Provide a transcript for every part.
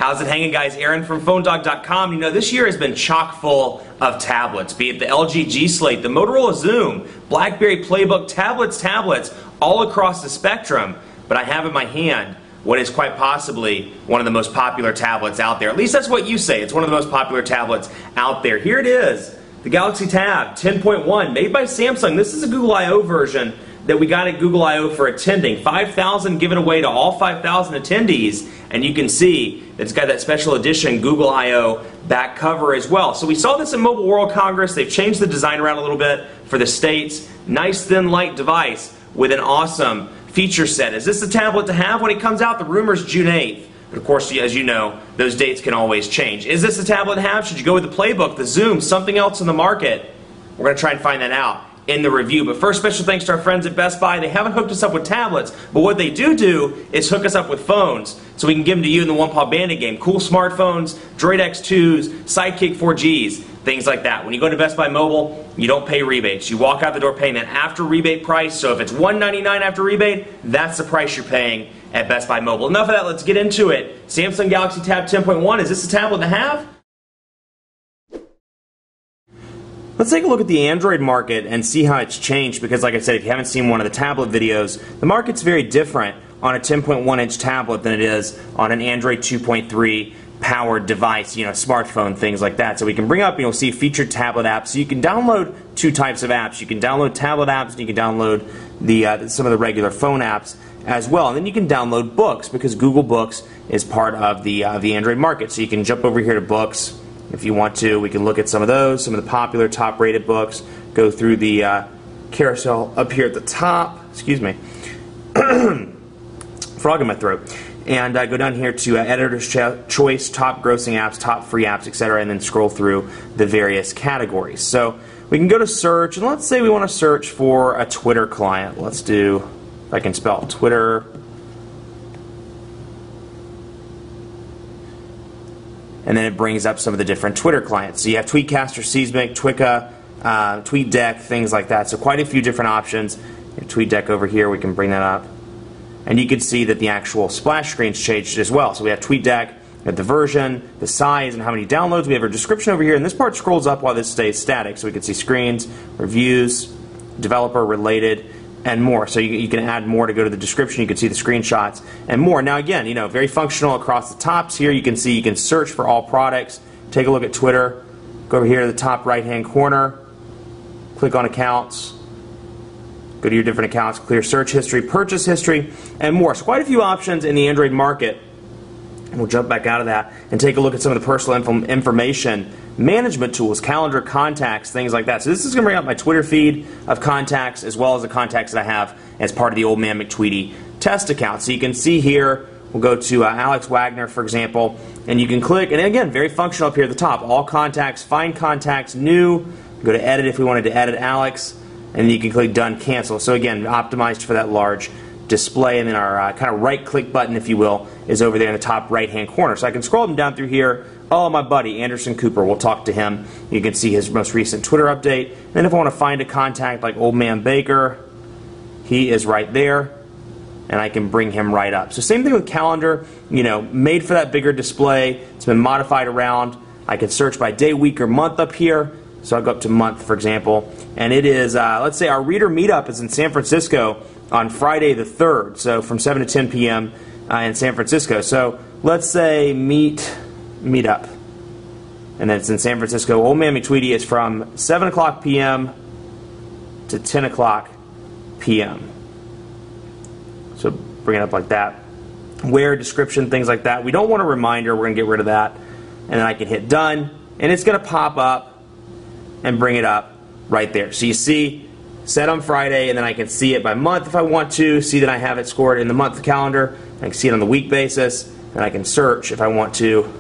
How's it hanging, guys? Aaron from PhoneDog.com. You know, this year has been chock full of tablets, be it the LG G Slate, the Motorola Zoom, BlackBerry Playbook, tablets, all across the spectrum. But I have in my hand what is quite possibly one of the most popular tablets out there. At least that's what you say. It's one of the most popular tablets out there. Here it is, the Galaxy Tab 10.1, made by Samsung. This is a Google I/O version that we got at Google I/O for attending. 5,000 given away to all 5,000 attendees, and you can see that it's got that special edition Google I/O back cover as well. So we saw this at Mobile World Congress. They've changed the design around a little bit for the States. Nice thin light device with an awesome feature set. Is this the tablet to have when it comes out? The rumor's June 8th. But of course, as you know, those dates can always change. Is this the tablet to have? Should you go with the Playbook, the Zoom, something else in the market? We're going to try and find that out in the review. But first, special thanks to our friends at Best Buy. They haven't hooked us up with tablets, but what they do is hook us up with phones so we can give them to you in the One Paw Bandit game. Cool smartphones, Droid X2s, Sidekick 4Gs, things like that. When you go to Best Buy Mobile, you don't pay rebates. You walk out the door paying that after rebate price. So if it's $199 after rebate, that's the price you're paying at Best Buy Mobile. Enough of that, let's get into it. Samsung Galaxy Tab 10.1, is this a tablet to have? Let's take a look at the Android market and see how it's changed, because like I said, if you haven't seen one of the tablet videos, the market's very different on a 10.1-inch tablet than it is on an Android 2.3 powered device, you know, smartphone, things like that. So we can bring up, you'll see featured tablet apps. So you can download two types of apps. You can download tablet apps, and you can download the some of the regular phone apps as well. And then you can download books, because Google Books is part of the Android market. So you can jump over here to Books. If you want to, we can look at some of those, some of the popular top-rated books, go through the carousel up here at the top, excuse me, frog in my throat, and go down here to Editor's Choice, top grossing apps, top free apps, etc., and then scroll through the various categories. So we can go to search, and let's say we want to search for a Twitter client. Let's do, if I can spell Twitter, and then it brings up some of the different Twitter clients. So you have Tweetcaster, Seismic, Twika, TweetDeck, things like that. So quite a few different options. TweetDeck over here, we can bring that up. And you can see that the actual splash screen's changed as well. So we have TweetDeck, we have the version, the size, and how many downloads. We have our description over here, and this part scrolls up while this stays static. So we can see screens, reviews, developer, related, and more. So you can add more to go to the description. You can see the screenshots and more. Now again, you know, very functional across the tops here. You can see you can search for all products. Take a look at Twitter. Go over here to the top right-hand corner. Click on accounts. Go to your different accounts. Clear search history, purchase history, and more. So quite a few options in the Android market. And we'll jump back out of that and take a look at some of the personal information management tools, calendar, contacts, things like that. So this is going to bring up my Twitter feed of contacts, as well as the contacts that I have as part of the Old Man McTweety test account. So you can see here, we'll go to Alex Wagner, for example, and you can click, and again, very functional up here at the top. All contacts, find contacts, new, go to edit if we wanted to edit Alex, and then you can click done, cancel. So again, optimized for that large display, and then our kind of right-click button, if you will, is over there in the top right-hand corner. So I can scroll them down through here. Oh, my buddy, Anderson Cooper, we'll talk to him. You can see his most recent Twitter update. Then if I want to find a contact like Old Man Baker, he is right there, and I can bring him right up. So same thing with calendar, you know, made for that bigger display. It's been modified around. I can search by day, week, or month up here. So I'll go up to month, for example, and it is, let's say our reader meetup is in San Francisco on Friday the 3rd, so from 7 to 10 p.m. In San Francisco. So let's say meetup, and then it's in San Francisco. Old Man McTweety is from 7 o'clock p.m. to 10 o'clock p.m. So bring it up like that. Where, description, things like that. We don't want a reminder. We're going to get rid of that. And then I can hit done, and it's going to pop up and bring it up right there. So you see, set on Friday, and then I can see it by month if I want to, see that I have it scored in the month calendar. I can see it on the week basis, and I can search if I want to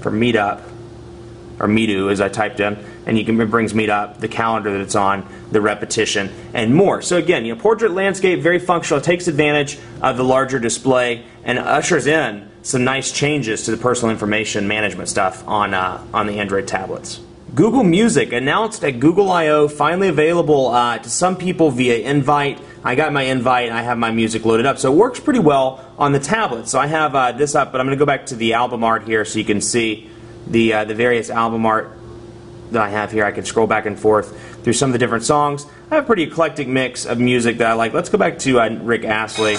for meetup, or Meetu as I typed in, and it brings Meetup, the calendar that it's on, the repetition, and more. So again, you know, portrait landscape, very functional. It takes advantage of the larger display and ushers in some nice changes to the personal information management stuff on the Android tablets. Google Music announced at Google I/O, finally available to some people via invite. I got my invite and I have my music loaded up, so it works pretty well on the tablet. So I have this up, but I'm going to go back to the album art here so you can see the various album art that I have here. I can scroll back and forth through some of the different songs. I have a pretty eclectic mix of music that I like. Let's go back to Rick Astley.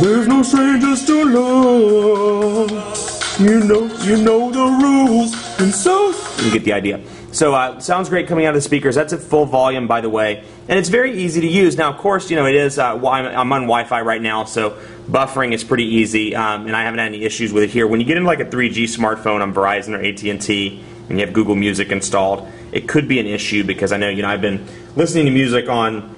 There's no strangers to love. You know the rules, and so you get the idea. So sounds great coming out of the speakers. That's at full volume, by the way, and it's very easy to use. Now, of course, you know it is. I'm on Wi-Fi right now, so buffering is pretty easy, and I haven't had any issues with it here. When you get into like a 3G smartphone on Verizon or AT&T, and you have Google Music installed, it could be an issue because I know I've been listening to music on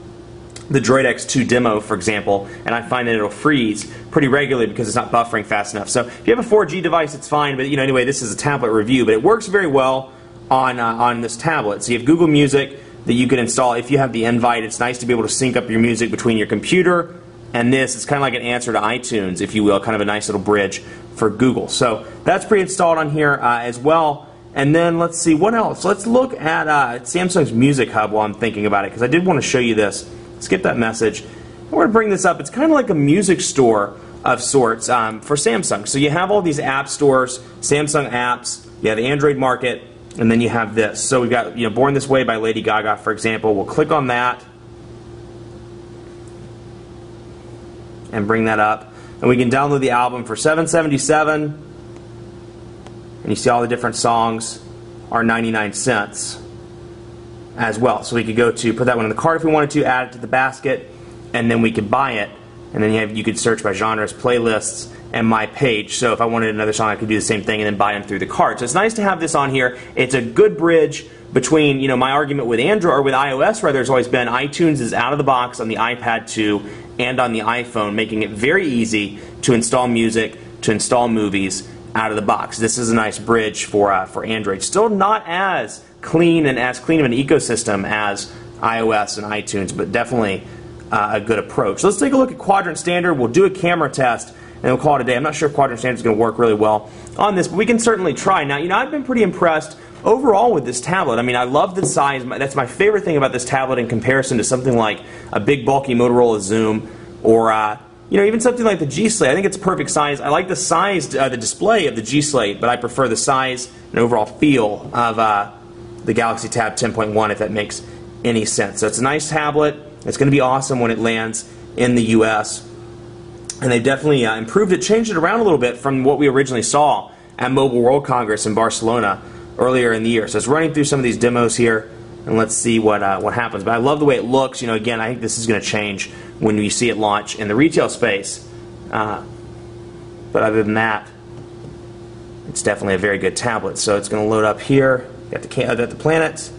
the Droid X2 demo, for example, and I find that it'll freeze pretty regularly because it's not buffering fast enough. So if you have a 4G device, it's fine, but anyway, this is a tablet review, but it works very well on this tablet. So you have Google Music that you can install if you have the invite. It's nice to be able to sync up your music between your computer and this. It's kind of like an answer to iTunes, if you will, kind of a nice little bridge for Google. So that's pre-installed on here as well. And then let's see, what else? Let's look at Samsung's Music Hub while I'm thinking about it, because I did want to show you this. Skip that message. We're going to bring this up. It's kind of like a music store of sorts for Samsung. So you have all these app stores, Samsung apps, you have the Android market, and then you have this. So we've got Born This Way by Lady Gaga, for example. We'll click on that and bring that up. And we can download the album for $7.77. And you see all the different songs are 99 cents. As well. So we could go to put that one in the cart if we wanted to, add it to the basket, and then we could buy it. And then you could search by genres, playlists, and my page. So if I wanted another song, I could do the same thing and then buy them through the cart. So it's nice to have this on here. It's a good bridge between my argument with Android or with iOS, where there's always been iTunes is out of the box on the iPad 2 and on the iPhone, making it very easy to install music, to install movies out of the box. This is a nice bridge for Android. Still not as clean of an ecosystem as iOS and iTunes, but definitely a good approach. Let's take a look at Quadrant Standard. We'll do a camera test and we'll call it a day. I'm not sure if Quadrant Standard is going to work really well on this, but we can certainly try. Now, I've been pretty impressed overall with this tablet. I love the size. That's my favorite thing about this tablet in comparison to something like a big bulky Motorola Zoom or even something like the G Slate. I think it's a perfect size. I like the size, the display of the G Slate, but I prefer the size and overall feel of the Galaxy Tab 10.1, if that makes any sense. So it's a nice tablet. It's going to be awesome when it lands in the US. And they've definitely improved it, changed it around a little bit from what we originally saw at Mobile World Congress in Barcelona earlier in the year. So it's running through some of these demos here, and let's see what happens. But I love the way it looks. Again, I think this is going to change when you see it launch in the retail space. But other than that, it's definitely a very good tablet. So it's going to load up here. Got the planets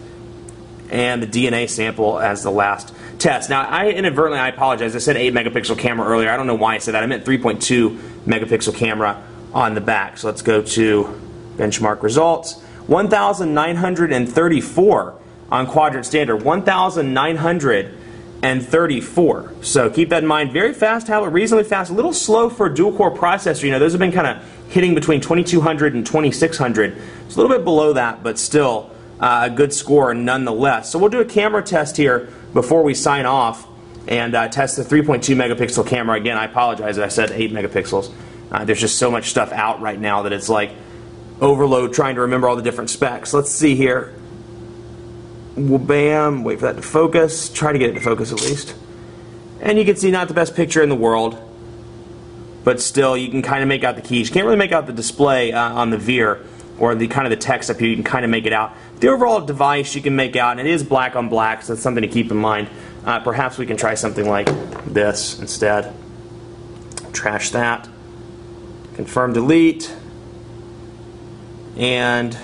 and the DNA sample as the last test. Now, I apologize. I said 8 megapixel camera earlier. I don't know why I said that. I meant 3.2 megapixel camera on the back. So let's go to benchmark results. 1,934 on Quadrant Standard. 1,934. So keep that in mind. Very fast tablet, reasonably fast. A little slow for a dual-core processor. Those have been kind of hitting between 2,200 and 2,600. It's a little bit below that, but still a good score nonetheless. So we'll do a camera test here before we sign off and test the 3.2 megapixel camera. Again, I apologize that I said 8 megapixels. There's just so much stuff out right now that it's like overload trying to remember all the different specs. Let's see here. Well, bam, wait for that to focus. Try to get it to focus at least. And you can see not the best picture in the world, but still you can kind of make out the keys. You can't really make out the display on the Veer or the kind of the text up here. You can kind of make it out. The overall device you can make out, and it is black on black, so that's something to keep in mind. Perhaps we can try something like this instead. Trash that. Confirm delete. And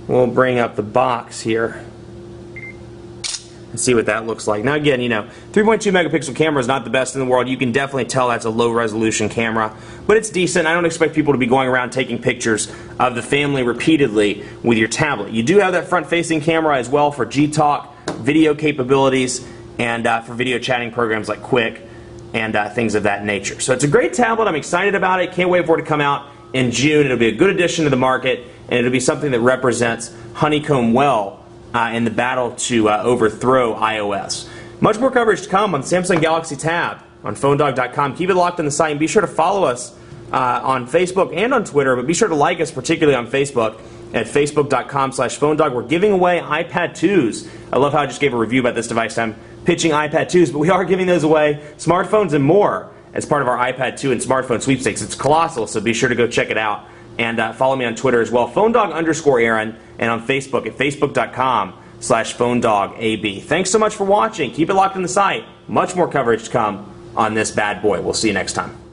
we'll bring up the box here and see what that looks like. Now again, 3.2 megapixel camera is not the best in the world. You can definitely tell that's a low resolution camera, but it's decent. I don't expect people to be going around taking pictures of the family repeatedly with your tablet. You do have that front facing camera as well for G-Talk, video capabilities, and for video chatting programs like Quick and things of that nature. So it's a great tablet. I'm excited about it. Can't wait for it to come out in June. It'll be a good addition to the market, and it'll be something that represents Honeycomb well in the battle to overthrow iOS. Much more coverage to come on the Samsung Galaxy Tab on PhoneDog.com. Keep it locked on the site, and be sure to follow us on Facebook and on Twitter, but be sure to like us particularly on Facebook at facebook.com/PhoneDog. We're giving away iPad 2s. I love how I just gave a review about this device. I'm pitching iPad 2s, but we are giving those away, smartphones and more, as part of our iPad 2 and smartphone sweepstakes. It's colossal, so be sure to go check it out. And follow me on Twitter as well, PhoneDog_Aaron, and on Facebook at facebook.com/PhoneDogAB. Thanks so much for watching. Keep it locked on the site. Much more coverage to come on this bad boy. We'll see you next time.